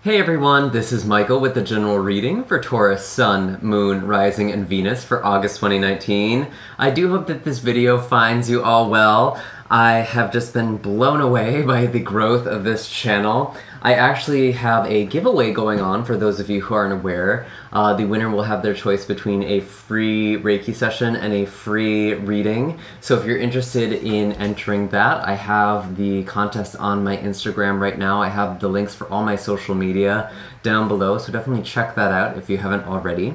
Hey everyone, this is Michael with the general reading for Taurus, Sun, Moon, Rising, and Venus for August 2019. I do hope that this video finds you all well. I have just been blown away by the growth of this channel. I actually have a giveaway going on for those of you who aren't aware. The winner will have their choice between a free Reiki session and a free reading. So if you're interested in entering that, I have the contest on my Instagram right now. I have the links for all my social media down below, so definitely check that out if you haven't already.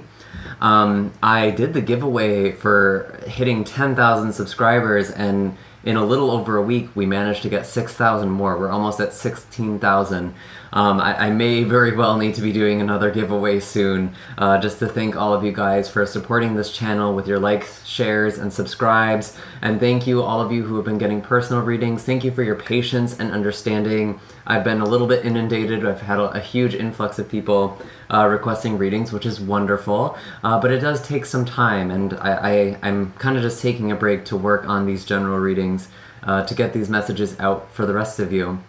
I did the giveaway for hitting 10,000 subscribers, and in a little over a week, we managed to get 6,000 more. We're almost at 16,000. I may very well need to be doing another giveaway soon, just to thank all of you guys for supporting this channel with your likes, shares, and subscribes. And thank you, all of you who have been getting personal readings. Thank you for your patience and understanding. I've been a little bit inundated. I've had a huge influx of people requesting readings, which is wonderful, but it does take some time, and I'm kind of just taking a break to work on these general readings to get these messages out for the rest of you.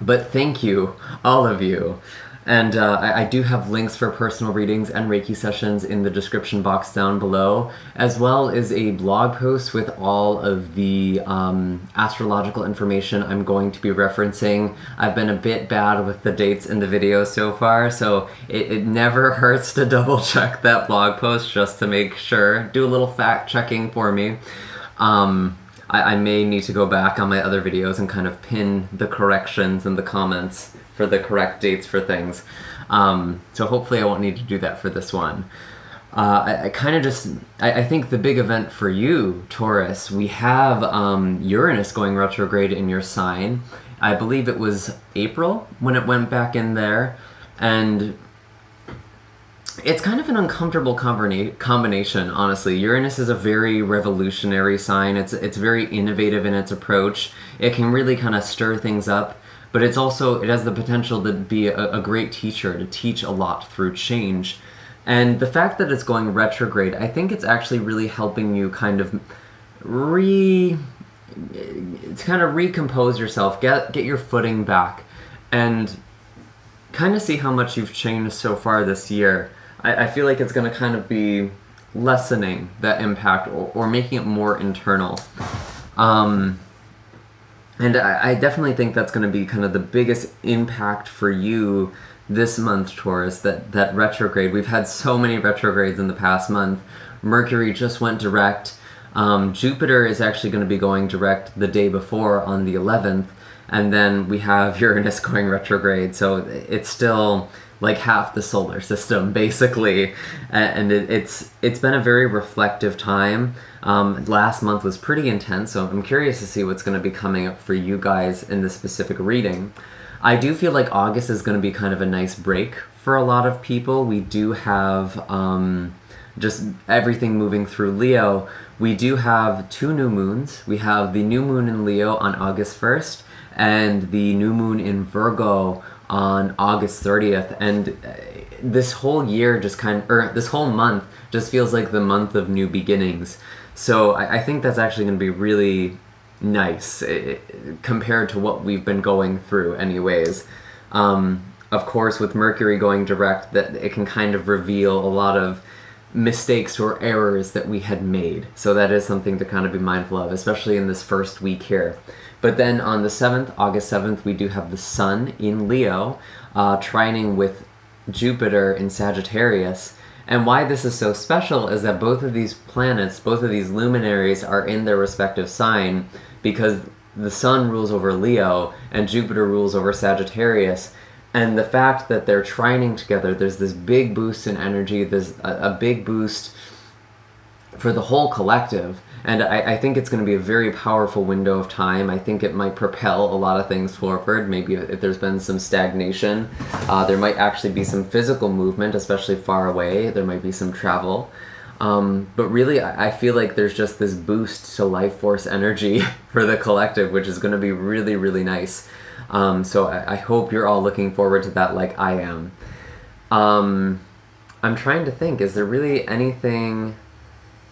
But thank you, all of you. And I do have links for personal readings and Reiki sessions in the description box down below, as well as a blog post with all of the astrological information I'm going to be referencing. I've been a bit bad with the dates in the video so far, so it never hurts to double check that blog post just to make sure. Do a little fact checking for me. I may need to go back on my other videos and kind of pin the corrections in the comments for the correct dates for things. So hopefully I won't need to do that for this one. I think the big event for you, Taurus, we have Uranus going retrograde in your sign. I believe it was April when it went back in there, and it's kind of an uncomfortable combination, honestly. Uranus is a very revolutionary sign. It's very innovative in its approach. It can really kind of stir things up, but it has the potential to be a great teacher, to teach a lot through change. And the fact that it's going retrograde, I think it's actually really helping you kind of recompose yourself, get your footing back, and kind of see how much you've changed so far this year. I feel like it's going to kind of be lessening that impact or making it more internal. And I definitely think that's going to be kind of the biggest impact for you this month, Taurus, that retrograde. We've had so many retrogrades in the past month. Mercury just went direct. Jupiter is actually going to be going direct the day before on the 11th. And then we have Uranus going retrograde. So it's still like half the solar system, basically. And it's been a very reflective time. Last month was pretty intense, so I'm curious to see what's going to be coming up for you guys in this specific reading. I do feel like August is going to be kind of a nice break for a lot of people. We do have just everything moving through Leo. We do have two new moons. We have the new moon in Leo on August 1st and the new moon in Virgo on August 30th, and this whole year this whole month just feels like the month of new beginnings. So I think that's actually going to be really nice compared to what we've been going through anyways. Of course, with Mercury going direct, that it can kind of reveal a lot of mistakes or errors that we had made. So that is something to kind of be mindful of, especially in this first week here. But then on the 7th, August 7th, we do have the Sun in Leo, trining with Jupiter in Sagittarius. And why this is so special is that both of these planets, both of these luminaries are in their respective sign, because the Sun rules over Leo and Jupiter rules over Sagittarius. And the fact that they're trining together, there's this big boost in energy, there's a big boost for the whole collective. And I think it's going to be a very powerful window of time. I think it might propel a lot of things forward. Maybe if there's been some stagnation, there might actually be some physical movement, especially far away. There might be some travel. But really, I feel like there's just this boost to life force energy for the collective, which is going to be really, really nice. So I hope you're all looking forward to that like I am. I'm trying to think, is there really anything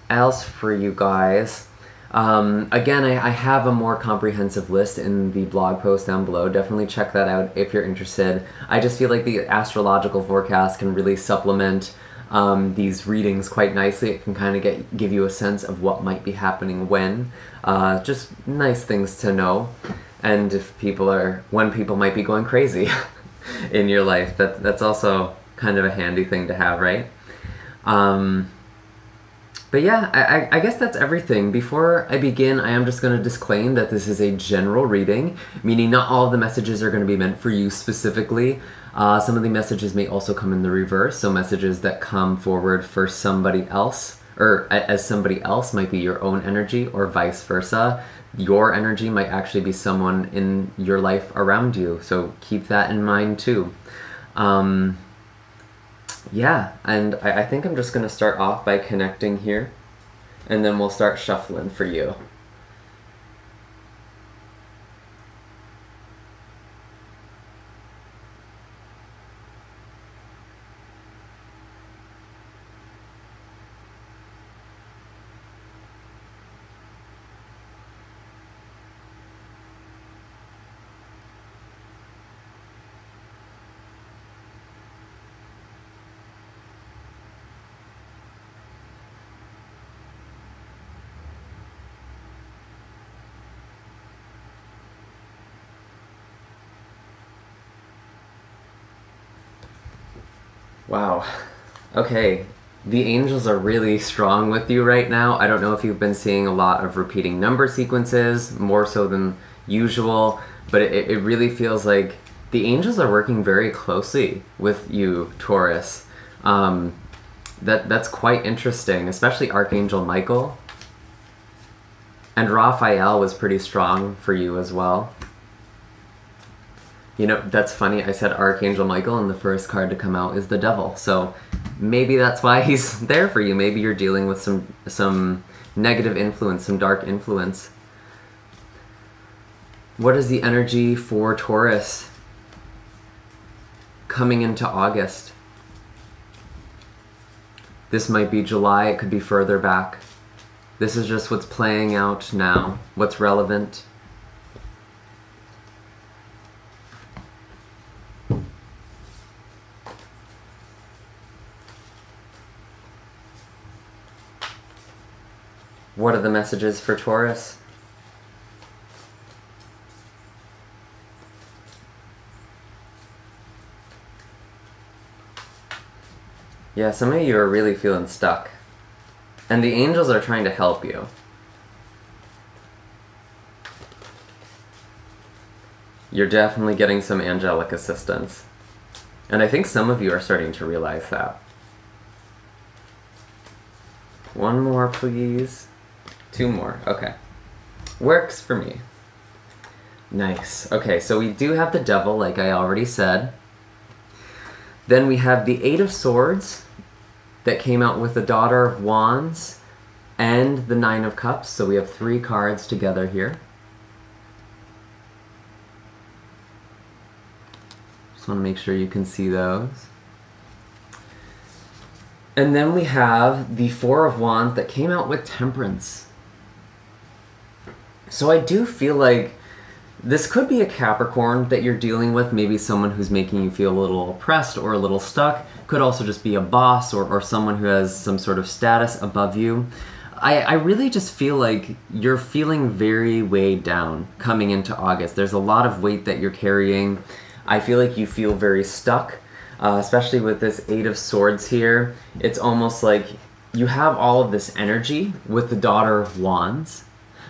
else for you guys? Again, I have a more comprehensive list in the blog post down below. Definitely check that out if you're interested. I just feel like the astrological forecast can really supplement these readings quite nicely. It can kind of give you a sense of what might be happening when. Just nice things to know. And when people might be going crazy in your life, that's also kind of a handy thing to have, right? But yeah, I guess that's everything. Before I begin, I am just going to disclaim that this is a general reading, meaning not all of the messages are going to be meant for you specifically. Some of the messages may also come in the reverse, so messages that come forward for somebody else, or as somebody else, might be your own energy, or vice versa. Your energy might actually be someone in your life around you, so keep that in mind too. Yeah, and I think I'm just going to start off by connecting here, and then we'll start shuffling for you. Wow. Okay. The angels are really strong with you right now. I don't know if you've been seeing a lot of repeating number sequences, more so than usual, but it really feels like the angels are working very closely with you, Taurus. That's quite interesting, especially Archangel Michael. And Raphael was pretty strong for you as well. You know, that's funny, I said Archangel Michael, and the first card to come out is the Devil. So maybe that's why he's there for you. Maybe you're dealing with some negative influence, some dark influence. What is the energy for Taurus coming into August? This might be July, it could be further back. This is just what's playing out now, what's relevant. What are the messages for Taurus? Yeah, some of you are really feeling stuck. And the angels are trying to help you. You're definitely getting some angelic assistance. And I think some of you are starting to realize that. One more, please. Two more. Okay. Works for me. Nice. Okay, so we do have the Devil, like I already said. Then we have the Eight of Swords that came out with the Daughter of Wands and the Nine of Cups. So we have three cards together here. Just want to make sure you can see those. And then we have the Four of Wands that came out with Temperance. So I do feel like this could be a Capricorn that you're dealing with, maybe someone who's making you feel a little oppressed or a little stuck. Could also just be a boss or someone who has some sort of status above you. I really just feel like you're feeling very weighed down coming into August. There's a lot of weight that you're carrying. I feel like you feel very stuck, especially with this Eight of Swords here. It's almost like you have all of this energy with the Daughter of Wands,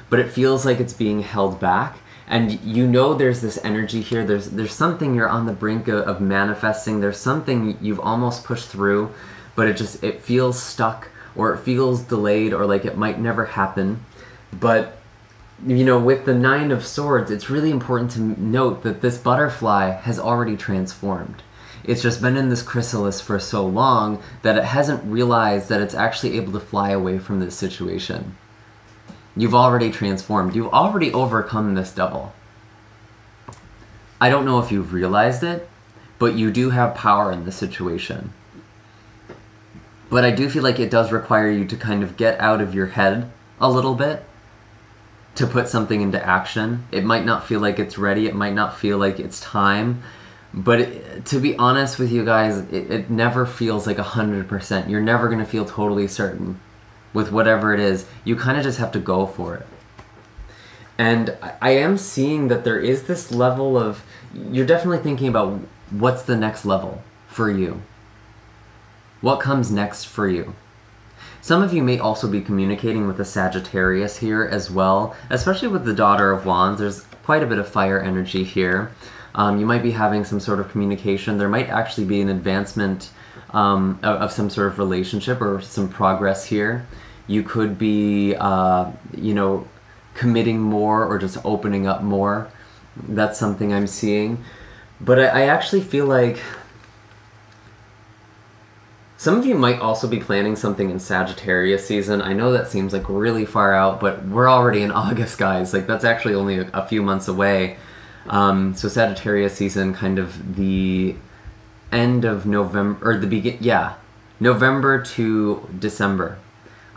but it feels like it's being held back. And you know there's this energy here, there's something you're on the brink of manifesting, there's something you've almost pushed through, but it feels stuck, or it feels delayed, or like it might never happen. But, you know, with the Nine of Swords, it's really important to note that this butterfly has already transformed. It's just been in this chrysalis for so long that it hasn't realized that it's actually able to fly away from this situation. You've already transformed. You've already overcome this Devil. I don't know if you've realized it, but you do have power in this situation. But I do feel like it does require you to kind of get out of your head a little bit to put something into action. It might not feel like it's ready. It might not feel like it's time. But to be honest with you guys, it never feels like 100%. You're never going to feel totally certain with whatever it is. You kind of just have to go for it. And I am seeing that there is this level of... You're definitely thinking about what's the next level for you. What comes next for you? Some of you may also be communicating with the Sagittarius here as well, especially with the Daughter of Wands. There's quite a bit of fire energy here. You might be having some sort of communication. There might actually be an advancement of some sort of relationship or some progress here. You could be, committing more or just opening up more. That's something I'm seeing. But I actually feel like some of you might also be planning something in Sagittarius season. I know that seems like really far out, but we're already in August, guys. Like, that's actually only a few months away. So Sagittarius season, kind of the end of November, or November to December.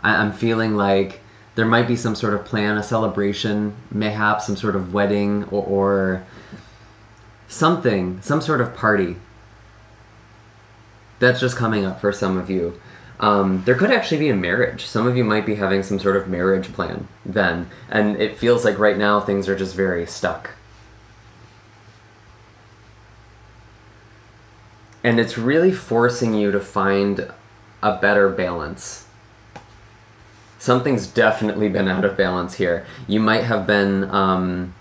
I'm feeling like there might be some sort of plan, a celebration, mayhap some sort of wedding or something, some sort of party. That's just coming up for some of you. There could actually be a marriage. Some of you might be having some sort of marriage plan then, and it feels like right now things are just very stuck. And it's really forcing you to find a better balance. Something's definitely been out of balance here. You might have been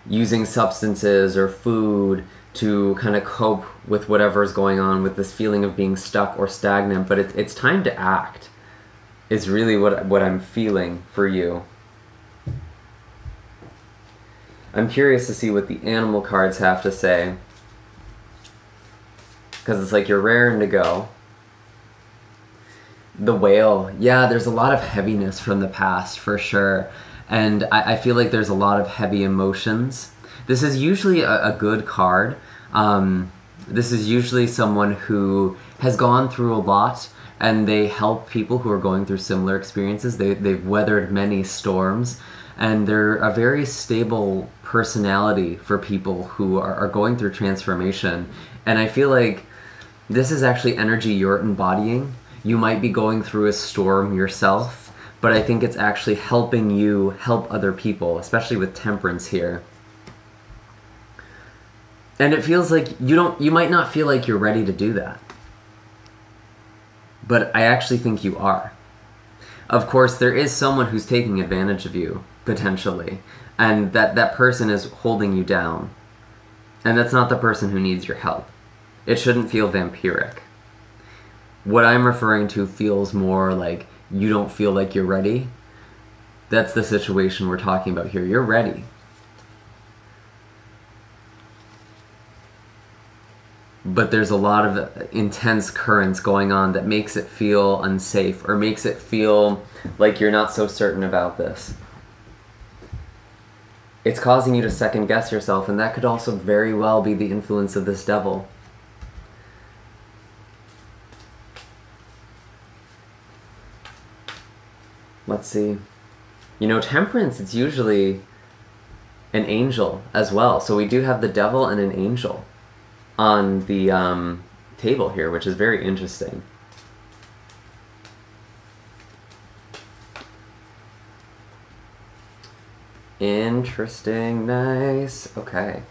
using substances or food to kind of cope with whatever's going on with this feeling of being stuck or stagnant, but it's time to act, is really what I'm feeling for you. I'm curious to see what the animal cards have to say, because it's like you're raring to go. The whale, yeah, there's a lot of heaviness from the past for sure, and I feel like there's a lot of heavy emotions. This is usually a good card. This is usually someone who has gone through a lot, and they help people who are going through similar experiences. They've weathered many storms, and they're a very stable personality for people who are going through transformation. And I feel like this is actually energy you're embodying. You might be going through a storm yourself, but I think it's actually helping you help other people, especially with temperance here. And it feels like you might not feel like you're ready to do that. But I actually think you are. Of course, there is someone who's taking advantage of you, potentially, and that person is holding you down. And that's not the person who needs your help. It shouldn't feel vampiric. What I'm referring to feels more like you don't feel like you're ready. That's the situation we're talking about here. You're ready. But there's a lot of intense currents going on that makes it feel unsafe, or makes it feel like you're not so certain about this. It's causing you to second guess yourself, and that could also very well be the influence of this devil. Let's see. Temperance, it's usually an angel as well. So we do have the devil and an angel on the table here, which is very interesting. Interesting, nice. Okay.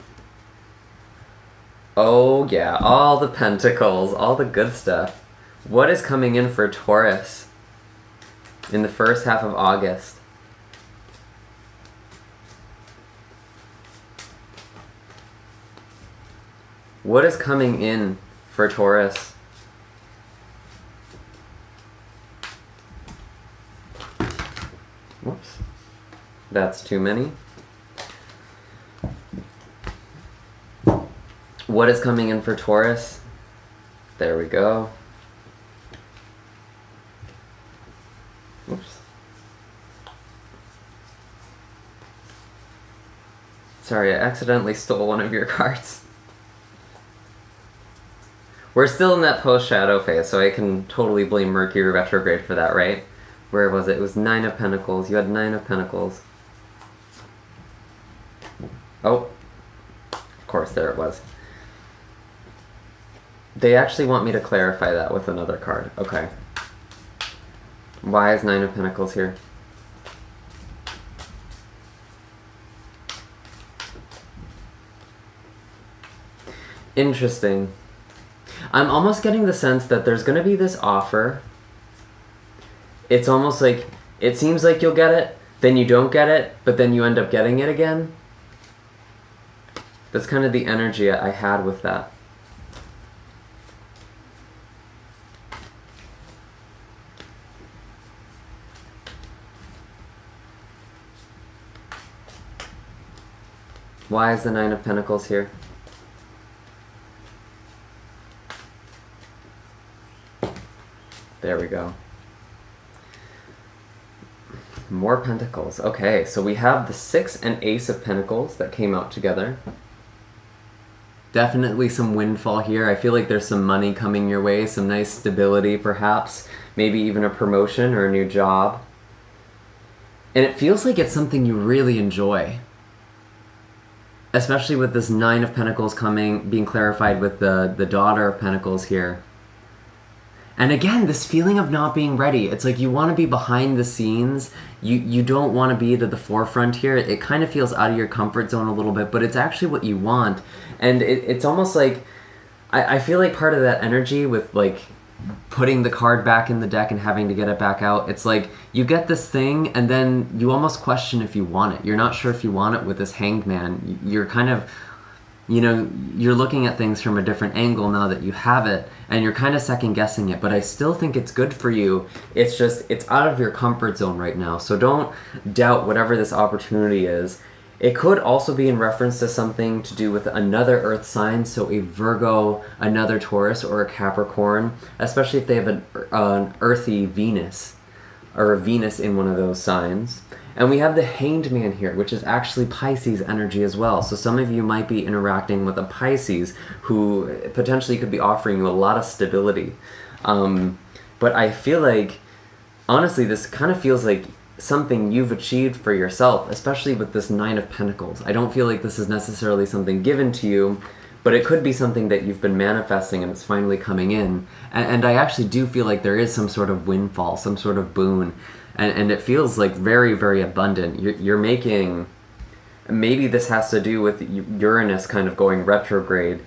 Oh yeah, all the pentacles, all the good stuff. What is coming in for Taurus in the first half of August? What is coming in for Taurus? Whoops. That's too many. What is coming in for Taurus? There we go. Whoops. Sorry, I accidentally stole one of your cards. We're still in that post-shadow phase, so I can totally blame Mercury retrograde for that, right? Where was it? It was 9 of Pentacles. You had 9 of Pentacles. Oh, of course, there it was. They actually want me to clarify that with another card. Okay. Why is Nine of Pentacles here? Interesting. I'm almost getting the sense that there's going to be this offer. It's almost like, it seems like you'll get it, then you don't get it, but then you end up getting it again. That's kind of the energy I had with that. Why is the Nine of Pentacles here? There we go. More Pentacles. Okay, so we have the Six and Ace of Pentacles that came out together. Definitely some windfall here. I feel like there's some money coming your way, some nice stability perhaps, maybe even a promotion or a new job. And it feels like it's something you really enjoy. Especially with this Nine of Pentacles being clarified with the Daughter of Pentacles here. And again, this feeling of not being ready. It's like you want to be behind the scenes. You don't want to be to the forefront here. It kind of feels out of your comfort zone a little bit, but it's actually what you want. And it's almost like, I feel like part of that energy with like putting the card back in the deck and having to get it back out, it's like you get this thing and then you almost question if you want it. You're not sure if you want it with this Hanged Man. You're kind of, you know, you're looking at things from a different angle now that you have it, and you're kind of second guessing it, but I still think it's good for you. It's just, it's out of your comfort zone right now. So don't doubt whatever this opportunity is. It could also be in reference to something to do with another earth sign, so a Virgo, another Taurus, or a Capricorn, especially if they have an earthy Venus, or a Venus in one of those signs. And we have the Hanged Man here, which is actually Pisces energy as well. So some of you might be interacting with a Pisces who potentially could be offering you a lot of stability. But I feel like, honestly, this kind of feels like something you've achieved for yourself, especially with this Nine of Pentacles. I don't feel like this is necessarily something given to you, but it could be something that you've been manifesting and it's finally coming in. And I actually do feel like there is some sort of windfall, some sort of boon. And it feels like very, very abundant. You're making, maybe this has to do with Uranus kind of going retrograde.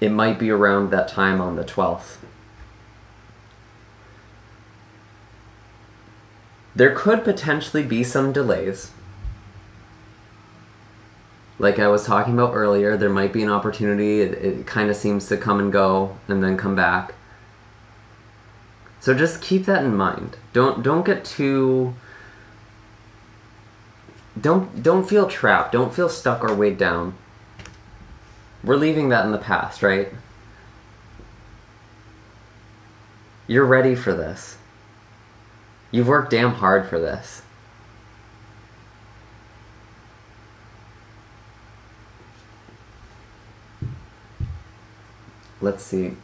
It might be around that time on the 12th. There could potentially be some delays. Like I was talking about earlier, there might be an opportunity. It kind of seems to come and go and then come back. So just keep that in mind. Don't get too... Don't feel trapped. Don't feel stuck or weighed down. We're leaving that in the past, right? You're ready for this. You've worked damn hard for this. Let's see.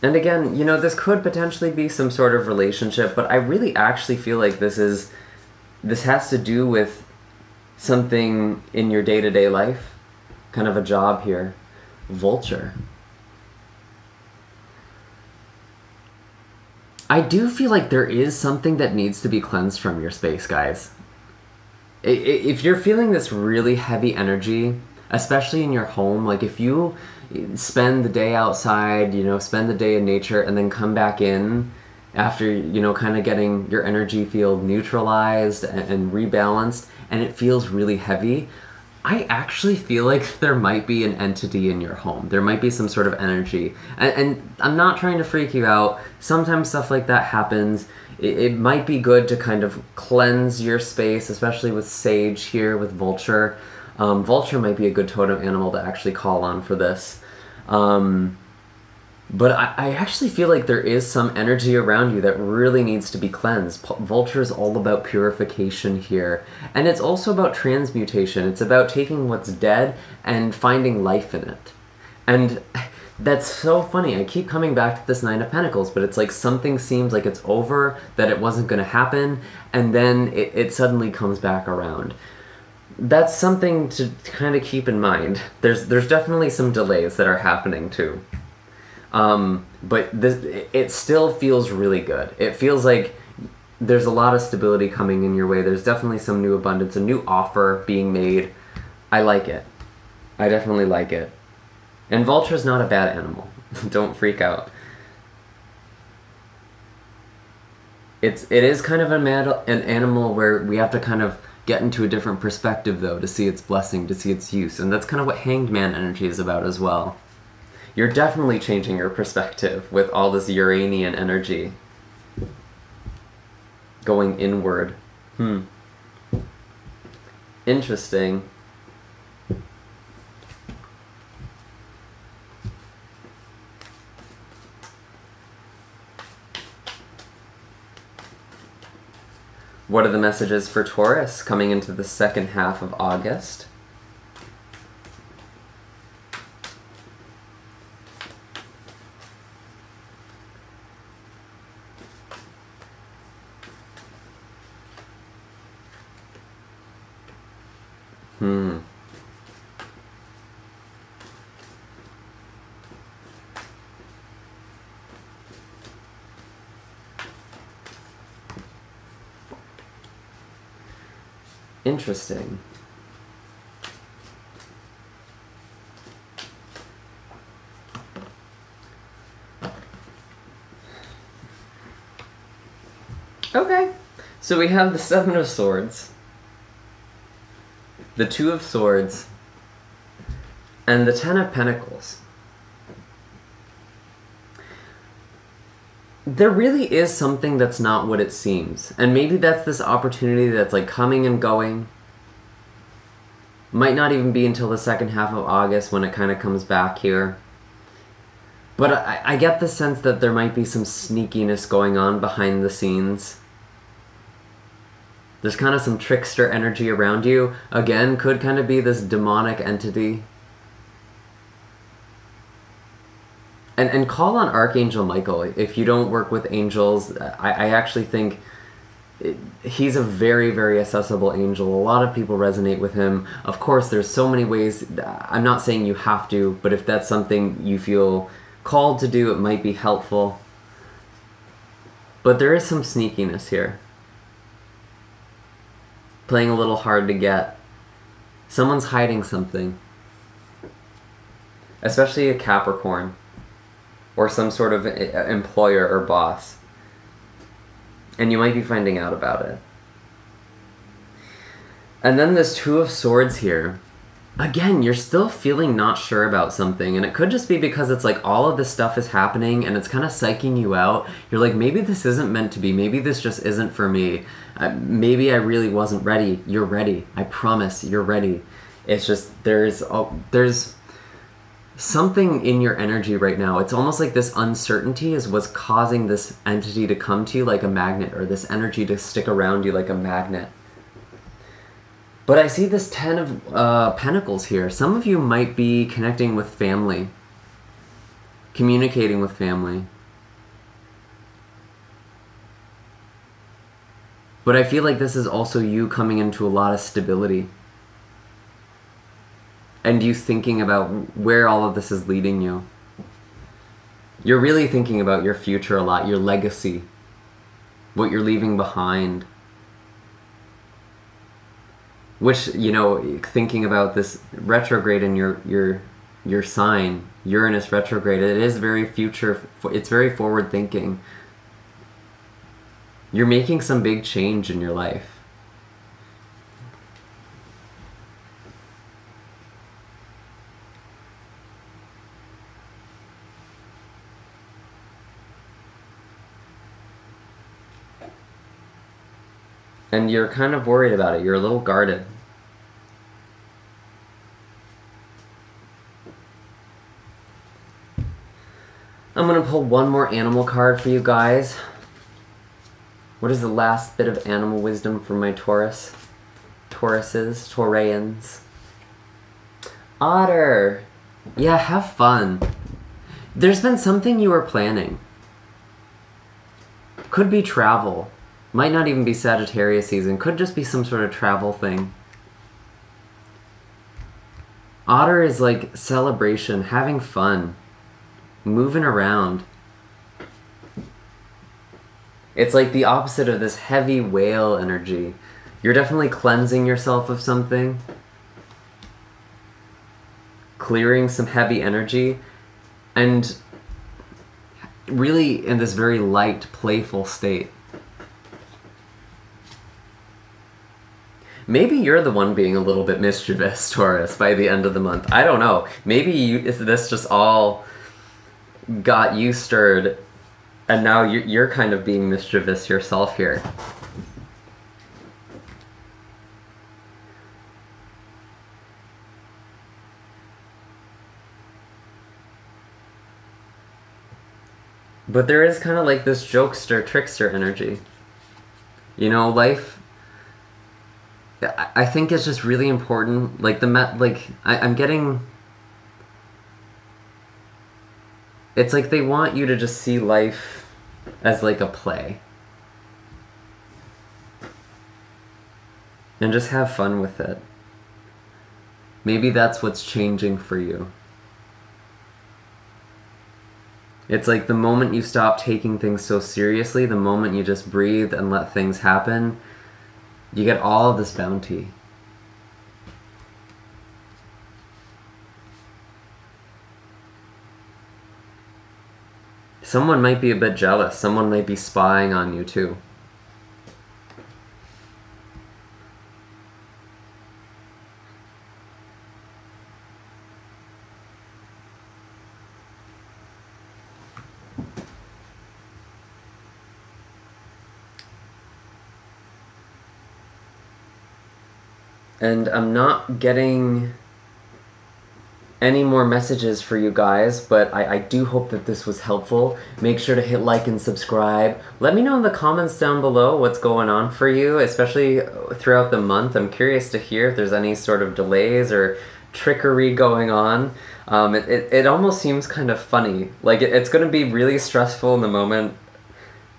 And again, you know, this could potentially be some sort of relationship, but I really actually feel like this has to do with something in your day-to-day life. Kind of a job here. Vulture. I do feel like there is something that needs to be cleansed from your space, guys. If you're feeling this really heavy energy, especially in your home, like if you spend the day outside, you know, spend the day in nature and then come back in after, you know, kind of getting your energy field neutralized and rebalanced, and it feels really heavy, I actually feel like there might be an entity in your home. There might be some sort of energy. And I'm not trying to freak you out. Sometimes stuff like that happens. It might be good to kind of cleanse your space, especially with sage here, with vulture. Vulture might be a good totem animal to actually call on for this. But I actually feel like there is some energy around you that really needs to be cleansed. Vulture is all about purification here. And it's also about transmutation. It's about taking what's dead and finding life in it. And that's so funny. I keep coming back to this Nine of Pentacles, but it's like something seems like it's over, that it wasn't going to happen, and then it suddenly comes back around. that's something to kind of keep in mind. There's definitely some delays that are happening too. But it still feels really good. It feels like there's a lot of stability coming in your way. There's definitely some new abundance, a new offer being made. I like it. I definitely like it. And Vulture's not a bad animal. Don't freak out. It is kind of an animal where we have to kind of get into a different perspective, though, to see its blessing, to see its use. And that's kind of what Hanged Man energy is about as well. You're definitely changing your perspective with all this Uranian energy going inward. Interesting. What are the messages for Taurus coming into the second half of August? Interesting. Okay, so we have the Seven of Swords, the Two of Swords, and the Ten of Pentacles. There really is something that's not what it seems. And maybe that's this opportunity that's like coming and going. Might not even be until the second half of August when it kind of comes back here. But I get the sense that there might be some sneakiness going on behind the scenes. There's kind of some trickster energy around you. Again, could kind of be this demonic entity. And call on Archangel Michael. If you don't work with angels, I actually think he's a very, very accessible angel. A lot of people resonate with him. Of course, there's so many ways. I'm not saying you have to, but if that's something you feel called to do, it might be helpful. But there is some sneakiness here. Playing a little hard to get. Someone's hiding something. Especially a Capricorn. Or some sort of employer or boss. And you might be finding out about it. And then this Two of Swords here. Again, you're still feeling not sure about something. And it could just be because it's like all of this stuff is happening and it's kind of psyching you out. You're like, maybe this isn't meant to be. Maybe this just isn't for me. Maybe I really wasn't ready. You're ready. I promise you're ready. It's just there's something in your energy right now. It's almost like this uncertainty is what's causing this entity to come to you like a magnet, or this energy to stick around you like a magnet. But I see this Ten of Pentacles here. Some of you might be connecting with family, communicating with family. But I feel like this is also you coming into a lot of stability. And you thinking about where all of this is leading you. You're really thinking about your future a lot, your legacy, what you're leaving behind. Which, you know, thinking about this retrograde in your sign, Uranus retrograde, it is very future, it's very forward thinking. You're making some big change in your life. And you're kind of worried about it. You're a little guarded. I'm going to pull one more animal card for you guys. What is the last bit of animal wisdom for my Taurus? Taurayans. Otter. Yeah, have fun. There's been something you were planning. Could be travel. Might not even be Sagittarius season. Could just be some sort of travel thing. Otter is like celebration, having fun, moving around. It's like the opposite of this heavy whale energy. You're definitely cleansing yourself of something, clearing some heavy energy, and really in this very light, playful state. Maybe you're the one being a little bit mischievous, Taurus, by the end of the month. I don't know. Maybe this just all got you stirred, and now you're kind of being mischievous yourself here. But there is kind of like this jokester, trickster energy. You know, life, I think it's just really important. Like I'm getting. It's like they want you to just see life as like a play. And just have fun with it. Maybe that's what's changing for you. It's like the moment you stop taking things so seriously, the moment you just breathe and let things happen, you get all of this bounty. Someone might be a bit jealous. Someone might be spying on you too. And I'm not getting any more messages for you guys, but I do hope that this was helpful. Make sure to hit like and subscribe. Let me know in the comments down below what's going on for you, especially throughout the month. I'm curious to hear if there's any sort of delays or trickery going on. It almost seems kind of funny. Like it's going to be really stressful in the moment,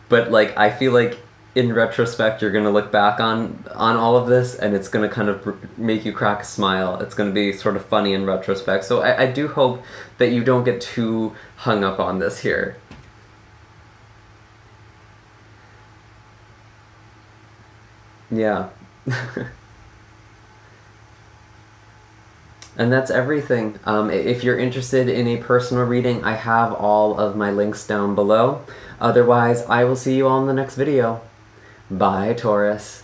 but like I feel like in retrospect, you're going to look back on all of this, and it's going to kind of make you crack a smile. It's going to be sort of funny in retrospect. So I do hope that you don't get too hung up on this here. Yeah. And that's everything. If you're interested in a personal reading, I have all of my links down below. Otherwise, I will see you all in the next video. Bye, Taurus.